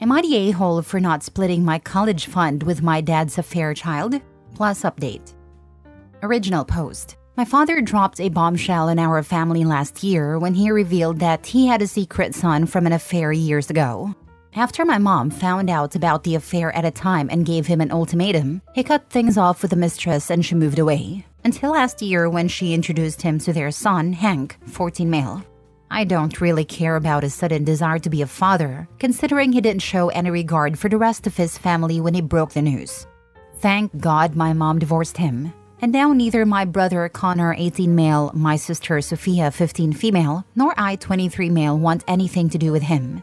Am I the a-hole for not splitting my college fund with my dad's affair child? Plus update. Original post. My father dropped a bombshell in our family last year when he revealed that he had a secret son from an affair years ago. After my mom found out about the affair at a time and gave him an ultimatum, he cut things off with the mistress and she moved away. Until last year when she introduced him to their son, Hank, 14 male. I don't really care about his sudden desire to be a father, considering he didn't show any regard for the rest of his family when he broke the news. Thank God my mom divorced him. And now neither my brother Connor, 18 male, my sister Sophia, 15 female, nor I, 23 male, want anything to do with him.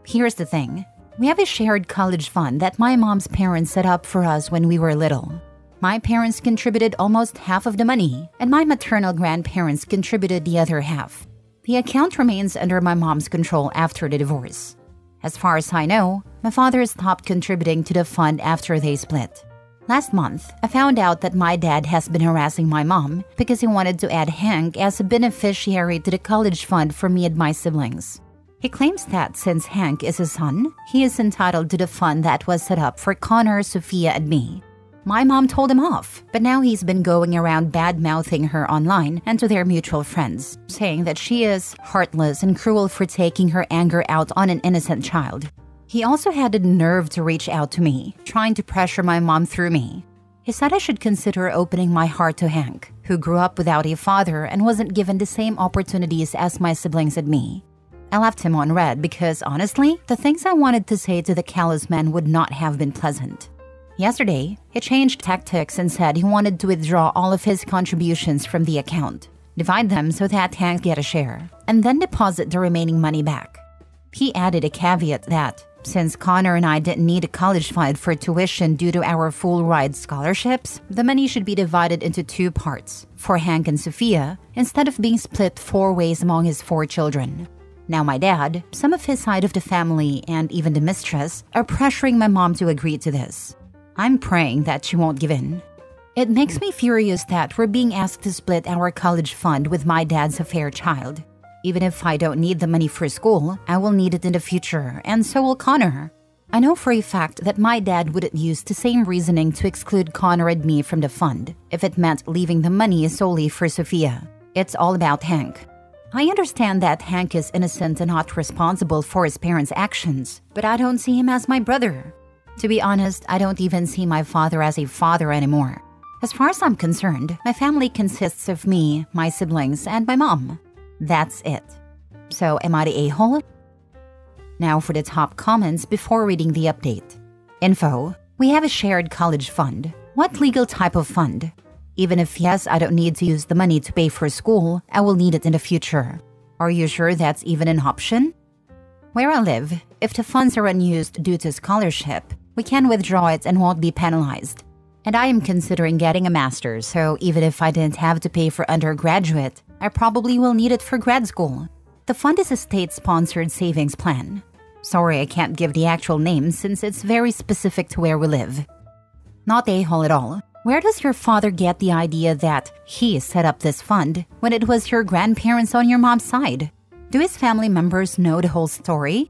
Here's the thing. We have a shared college fund that my mom's parents set up for us when we were little. My parents contributed almost half of the money, and my maternal grandparents contributed the other half. The account remains under my mom's control after the divorce. As far as I know, my father stopped contributing to the fund after they split. Last month, I found out that my dad has been harassing my mom because he wanted to add Hank as a beneficiary to the college fund for me and my siblings. He claims that since Hank is his son, he is entitled to the fund that was set up for Connor, Sophia, and me. My mom told him off, but now he's been going around bad-mouthing her online and to their mutual friends, saying that she is heartless and cruel for taking her anger out on an innocent child. He also had the nerve to reach out to me, trying to pressure my mom through me. He said I should consider opening my heart to Hank, who grew up without a father and wasn't given the same opportunities as my siblings and me. I left him on red because, honestly, the things I wanted to say to the callous man would not have been pleasant. Yesterday, he changed tactics and said he wanted to withdraw all of his contributions from the account, divide them so that Hank get a share, and then deposit the remaining money back. He added a caveat that, since Connor and I didn't need a college fund for tuition due to our full-ride scholarships, the money should be divided into 2 parts, for Hank and Sophia, instead of being split 4 ways among his 4 children. Now my dad, some of his side of the family, and even the mistress, are pressuring my mom to agree to this. I'm praying that she won't give in. It makes me furious that we're being asked to split our college fund with my dad's affair child. Even if I don't need the money for school, I will need it in the future, and so will Connor. I know for a fact that my dad wouldn't use the same reasoning to exclude Connor and me from the fund if it meant leaving the money solely for Sophia. It's all about Hank. I understand that Hank is innocent and not responsible for his parents' actions, but I don't see him as my brother. To be honest, I don't even see my father as a father anymore. As far as I'm concerned, my family consists of me, my siblings, and my mom. That's it. So, am I the a-hole? Now for the top comments before reading the update. Info. We have a shared college fund. What legal type of fund? Even if yes, I don't need to use the money to pay for school, I will need it in the future. Are you sure that's even an option? Where I live, if the funds are unused due to scholarship, we can withdraw it and won't be penalized. And I am considering getting a master's, so even if I didn't have to pay for undergraduate, I probably will need it for grad school. The fund is a state-sponsored savings plan. Sorry I can't give the actual name since it's very specific to where we live. Not a-hole at all. Where does your father get the idea that he set up this fund when it was your grandparents on your mom's side? Do his family members know the whole story?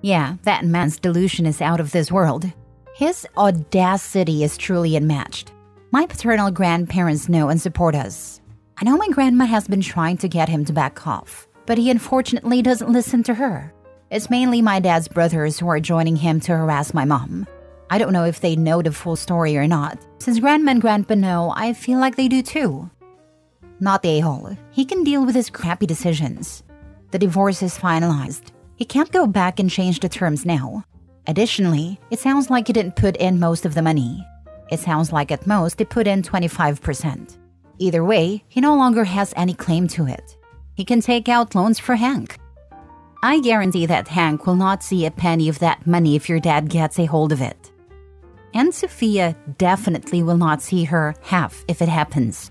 Yeah, that man's delusion is out of this world. His audacity is truly unmatched. My paternal grandparents know and support us. I know my grandma has been trying to get him to back off, but he unfortunately doesn't listen to her. It's mainly my dad's brothers who are joining him to harass my mom. I don't know if they know the full story or not. Since grandma and grandpa know, I feel like they do too. Not the a-hole. He can deal with his crappy decisions. The divorce is finalized. He can't go back and change the terms now. Additionally, it sounds like he didn't put in most of the money. It sounds like at most he put in 25%. Either way, he no longer has any claim to it. He can take out loans for Hank. I guarantee that Hank will not see a penny of that money if your dad gets a hold of it. And Sophia definitely will not see her half if it happens.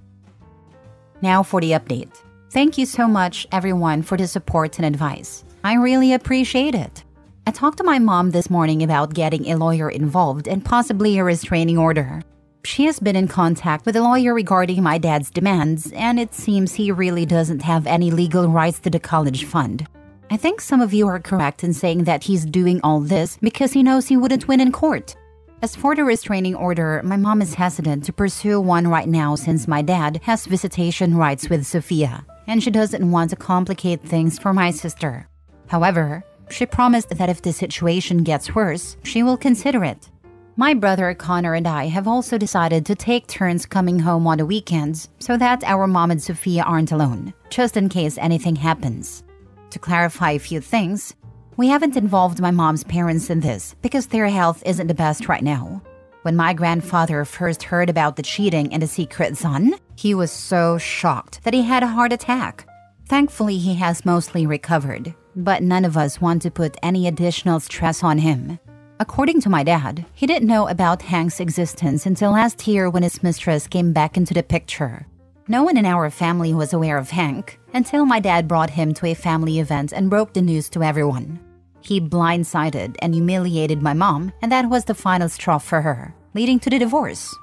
Now for the update. Thank you so much, everyone, for the support and advice. I really appreciate it. I talked to my mom this morning about getting a lawyer involved and possibly a restraining order. She has been in contact with a lawyer regarding my dad's demands, and it seems he really doesn't have any legal rights to the college fund. I think some of you are correct in saying that he's doing all this because he knows he wouldn't win in court. As for the restraining order, my mom is hesitant to pursue one right now since my dad has visitation rights with Sophia, and she doesn't want to complicate things for my sister. However, she promised that if the situation gets worse, she will consider it. My brother Connor and I have also decided to take turns coming home on the weekends so that our mom and Sophia aren't alone, just in case anything happens. To clarify a few things, we haven't involved my mom's parents in this because their health isn't the best right now. When my grandfather first heard about the cheating and the secret son, he was so shocked that he had a heart attack. Thankfully, he has mostly recovered, but none of us want to put any additional stress on him. According to my dad, he didn't know about Hank's existence until last year when his mistress came back into the picture. No one in our family was aware of Hank until my dad brought him to a family event and broke the news to everyone. He blindsided and humiliated my mom, and that was the final straw for her, leading to the divorce.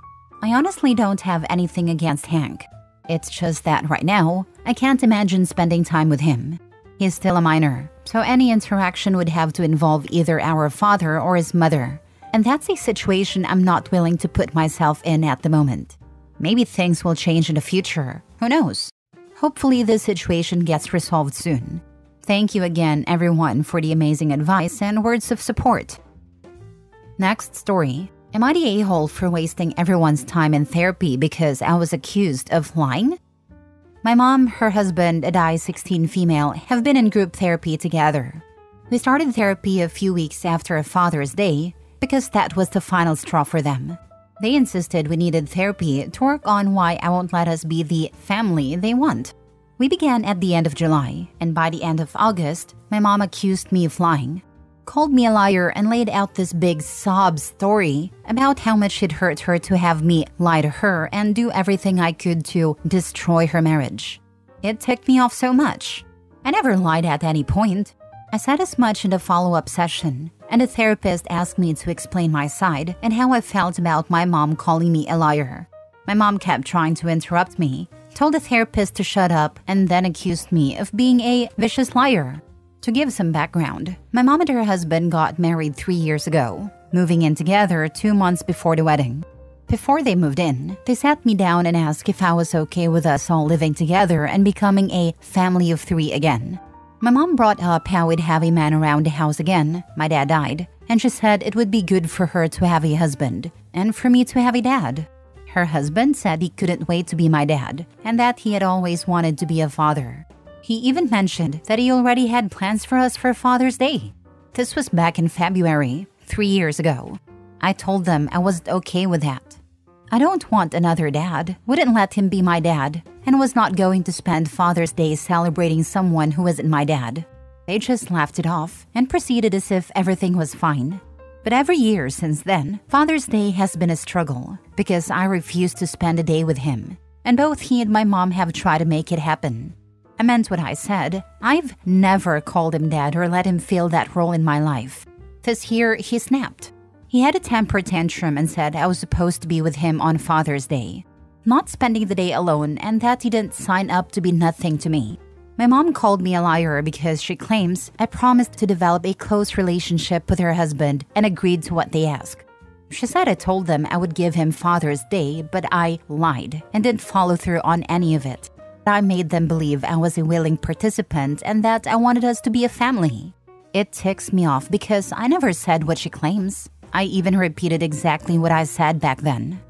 I honestly don't have anything against Hank. It's just that right now, I can't imagine spending time with him. He's still a minor, so any interaction would have to involve either our father or his mother, and that's a situation I'm not willing to put myself in at the moment. Maybe things will change in the future. Who knows? Hopefully this situation gets resolved soon. Thank you again, everyone, for the amazing advice and words of support. Next story. Am I the a-hole for wasting everyone's time in therapy because I was accused of lying? My mom, her husband, a die 16 female, have been in group therapy together. We started therapy a few weeks after Father's Day because that was the final straw for them. They insisted we needed therapy to work on why I won't let us be the family they want. We began at the end of July, and by the end of August, my mom accused me of lying, called me a liar, and laid out this big sob story about how much it hurt her to have me lie to her and do everything I could to destroy her marriage. It ticked me off so much. I never lied at any point. I said as much in the follow-up session, and the therapist asked me to explain my side and how I felt about my mom calling me a liar. My mom kept trying to interrupt me, told the therapist to shut up, and then accused me of being a vicious liar. To give some background, my mom and her husband got married 3 years ago, moving in together 2 months before the wedding. Before they moved in, they sat me down and asked if I was okay with us all living together and becoming a family of 3 again. My mom brought up how we'd have a man around the house again. My dad died, and she said it would be good for her to have a husband, and for me to have a dad. Her husband said he couldn't wait to be my dad, and that he had always wanted to be a father. He even mentioned that he already had plans for us for Father's Day. This was back in February, 3 years ago. I told them I wasn't okay with that. I don't want another dad, wouldn't let him be my dad, and was not going to spend Father's Day celebrating someone who isn't my dad. They just laughed it off and proceeded as if everything was fine. But every year since then, Father's Day has been a struggle because I refuse to spend a day with him, and both he and my mom have tried to make it happen. I meant what I said. I've never called him dad or let him fill that role in my life. This year, he snapped. He had a temper tantrum and said I was supposed to be with him on Father's Day, not spending the day alone, and that he didn't sign up to be nothing to me. My mom called me a liar because she claims I promised to develop a close relationship with her husband and agreed to what they asked. She said I told them I would give him Father's Day, but I lied and didn't follow through on any of it. I made them believe I was a willing participant and that I wanted us to be a family. It ticks me off because I never said what she claims. I even repeated exactly what I said back then.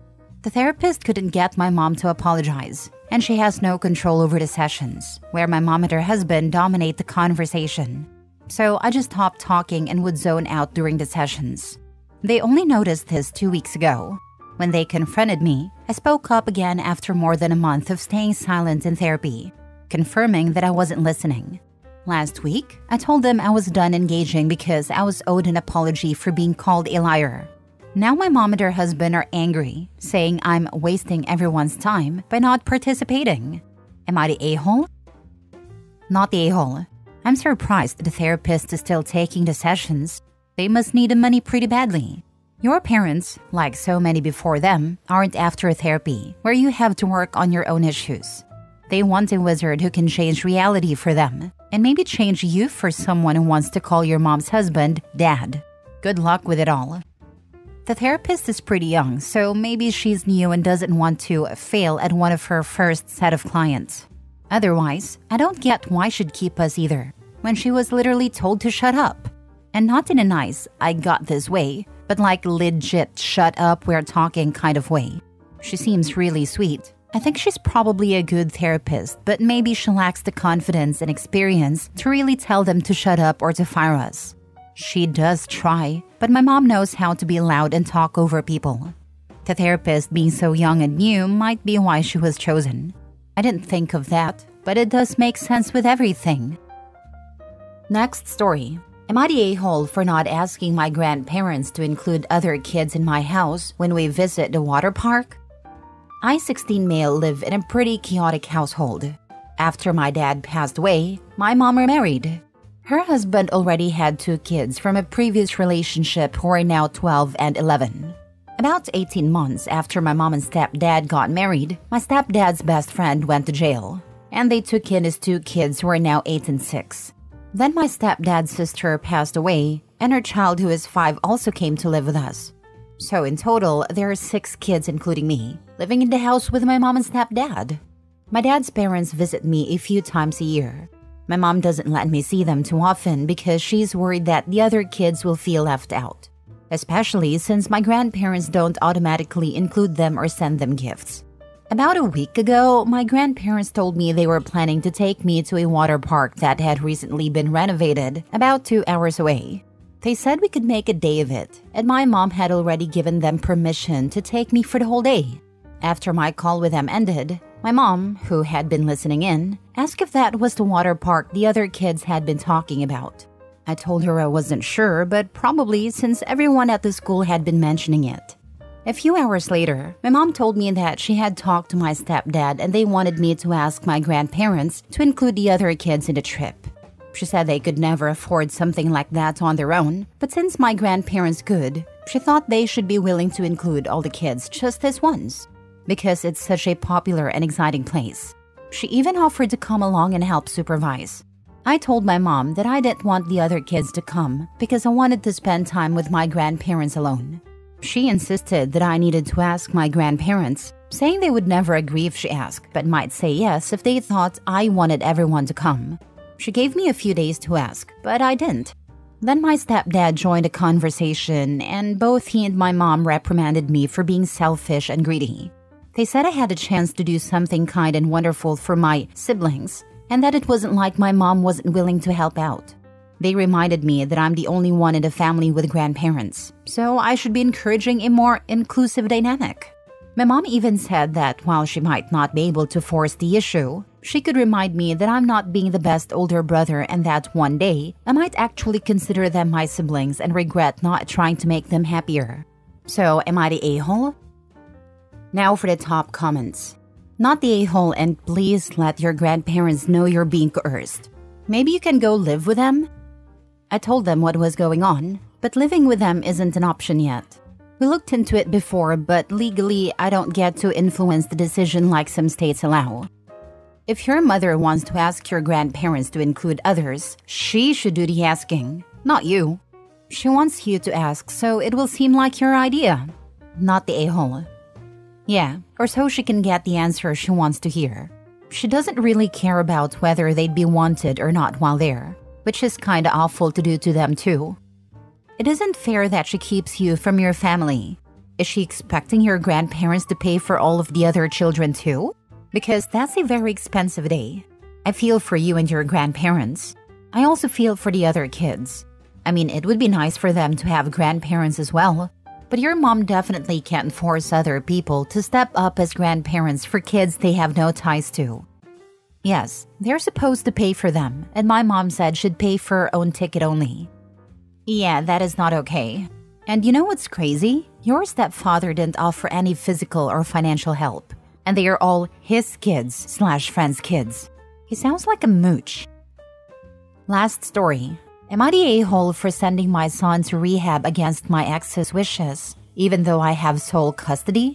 The therapist couldn't get my mom to apologize, and she has no control over the sessions, where my mom and her husband dominate the conversation. So I just stopped talking and would zone out during the sessions. They only noticed this 2 weeks ago. When they confronted me, I spoke up again after more than a month of staying silent in therapy, confirming that I wasn't listening. Last week, I told them I was done engaging because I was owed an apology for being called a liar. Now my mom and her husband are angry, saying I'm wasting everyone's time by not participating. Am I the a-hole? Not the a-hole. I'm surprised the therapist is still taking the sessions. They must need the money pretty badly. Your parents, like so many before them, aren't after therapy, where you have to work on your own issues. They want a wizard who can change reality for them. and maybe change you for someone who wants to call your mom's husband Dad. Good luck with it all. The therapist is pretty young, so maybe she's new and doesn't want to fail at one of her first set of clients. Otherwise, I don't get why she'd keep us either, when she was literally told to shut up. And not in a nice, I got this way, but like legit shut up, we're talking kind of way. She seems really sweet. I think she's probably a good therapist, but maybe she lacks the confidence and experience to really tell them to shut up or to fire us. She does try, but my mom knows how to be loud and talk over people. The therapist being so young and new might be why she was chosen. I didn't think of that, but it does make sense with everything. Next story. Am I the a-hole for not asking my grandparents to include other kids in my house when we visit the water park? I, 16 male, live in a pretty chaotic household. After my dad passed away, my mom remarried. Her husband already had 2 kids from a previous relationship who are now 12 and 11. About 18 months after my mom and stepdad got married, my stepdad's best friend went to jail, and they took in his 2 kids who are now 8 and 6. Then my stepdad's sister passed away, and her child who is 5 also came to live with us. So in total, there are 6 kids including me, living in the house with my mom and stepdad. My dad's parents visit me a few times a year. My mom doesn't let me see them too often because she's worried that the other kids will feel left out, especially since my grandparents don't automatically include them or send them gifts. About a week ago, my grandparents told me they were planning to take me to a water park that had recently been renovated about 2 hours away. They said we could make a day of it, and my mom had already given them permission to take me for the whole day. After my call with them ended, my mom, who had been listening in, asked if that was the water park the other kids had been talking about. I told her I wasn't sure, but probably since everyone at the school had been mentioning it. A few hours later, my mom told me that she had talked to my stepdad and they wanted me to ask my grandparents to include the other kids in the trip. She said they could never afford something like that on their own, but since my grandparents could, she thought they should be willing to include all the kids just as once, because it's such a popular and exciting place. She even offered to come along and help supervise. I told my mom that I didn't want the other kids to come because I wanted to spend time with my grandparents alone. She insisted that I needed to ask my grandparents, saying they would never agree if she asked, but might say yes if they thought I wanted everyone to come. She gave me a few days to ask, but I didn't. Then my stepdad joined a conversation, and both he and my mom reprimanded me for being selfish and greedy. They said I had a chance to do something kind and wonderful for my siblings, and that it wasn't like my mom wasn't willing to help out. They reminded me that I'm the only one in the family with grandparents, so I should be encouraging a more inclusive dynamic. My mom even said that while she might not be able to force the issue, she could remind me that I'm not being the best older brother and that one day, I might actually consider them my siblings and regret not trying to make them happier. So, am I the a-hole? Now for the top comments. Not the a-hole, and please let your grandparents know you're being coerced. Maybe you can go live with them? I told them what was going on, but living with them isn't an option yet. We looked into it before, but legally I don't get to influence the decision like some states allow. If your mother wants to ask your grandparents to include others, she should do the asking, not you. She wants you to ask, so it will seem like your idea, not the a-hole. Yeah, or so she can get the answer she wants to hear. She doesn't really care about whether they'd be wanted or not while there, which is kinda awful to do to them too. It isn't fair that she keeps you from your family. Is she expecting your grandparents to pay for all of the other children too? Because that's a very expensive day. I feel for you and your grandparents. I also feel for the other kids. I mean, it would be nice for them to have grandparents as well, but your mom definitely can't force other people to step up as grandparents for kids they have no ties to. Yes, they're supposed to pay for them, and my mom said she'd pay for her own ticket only. Yeah, that is not okay. And you know what's crazy? Your stepfather didn't offer any physical or financial help, and they are all his kids/friends' kids. He sounds like a mooch. Last story. Am I the a-hole for sending my son to rehab against my ex's wishes, even though I have sole custody?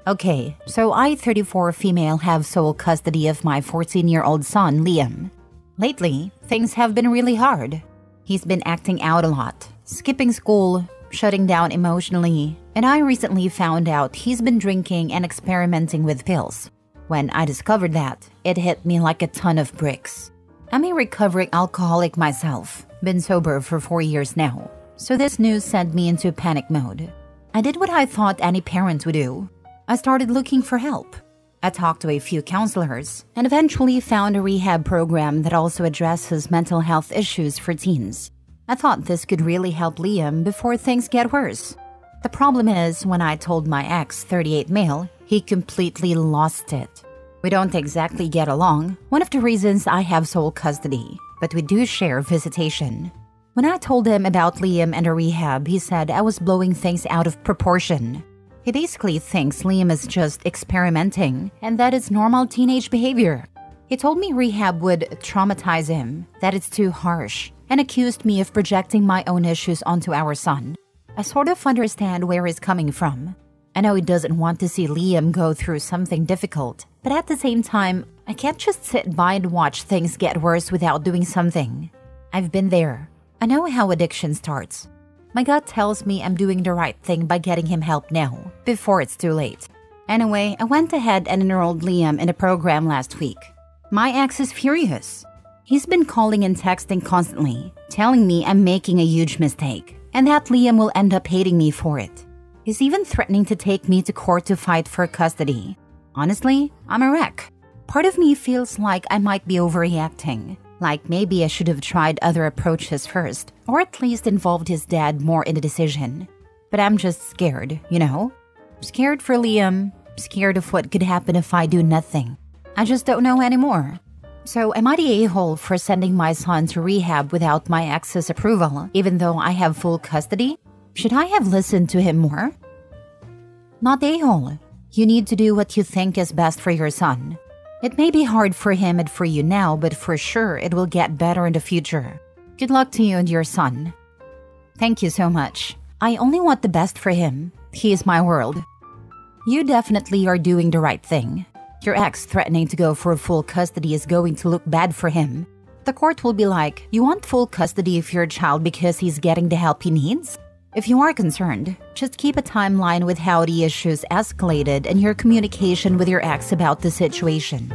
Okay, so I, 34 female, have sole custody of my 14-year-old son, Liam. Lately, things have been really hard. He's been acting out a lot, skipping school, shutting down emotionally, and I recently found out he's been drinking and experimenting with pills. When I discovered that, it hit me like a ton of bricks. I'm a recovering alcoholic myself, been sober for 4 years now, so this news sent me into panic mode. I did what I thought any parent would do. I started looking for help. I talked to a few counselors and eventually found a rehab program that also addresses mental health issues for teens. I thought this could really help Liam before things get worse. The problem is, when I told my ex, 38 male, he completely lost it. We don't exactly get along, one of the reasons I have sole custody, but we do share visitation. When I told him about Liam and a rehab, he said I was blowing things out of proportion. He basically thinks Liam is just experimenting, and that is normal teenage behavior. He told me rehab would traumatize him, that it's too harsh, and accused me of projecting my own issues onto our son. I sort of understand where he's coming from. I know he doesn't want to see Liam go through something difficult, but at the same time, I can't just sit by and watch things get worse without doing something. I've been there. I know how addiction starts. My gut tells me I'm doing the right thing by getting him help now, before it's too late. Anyway, I went ahead and enrolled Liam in a program last week. My ex is furious. He's been calling and texting constantly, telling me I'm making a huge mistake, and that Liam will end up hating me for it. He's even threatening to take me to court to fight for custody. Honestly, I'm a wreck. Part of me feels like I might be overreacting. Like maybe I should have tried other approaches first, or at least involved his dad more in the decision. But I'm just scared, you know? Scared for Liam, scared of what could happen if I do nothing. I just don't know anymore. So am I the a-hole for sending my son to rehab without my ex's approval, even though I have full custody? Should I have listened to him more? Not a-hole. You need to do what you think is best for your son. It may be hard for him and for you now, but for sure it will get better in the future. Good luck to you and your son. Thank you so much. I only want the best for him. He is my world. You definitely are doing the right thing. Your ex threatening to go for full custody is going to look bad for him. The court will be like, you want full custody of your child because he's getting the help he needs? If you are concerned, just keep a timeline with how the issues escalated and your communication with your ex about the situation.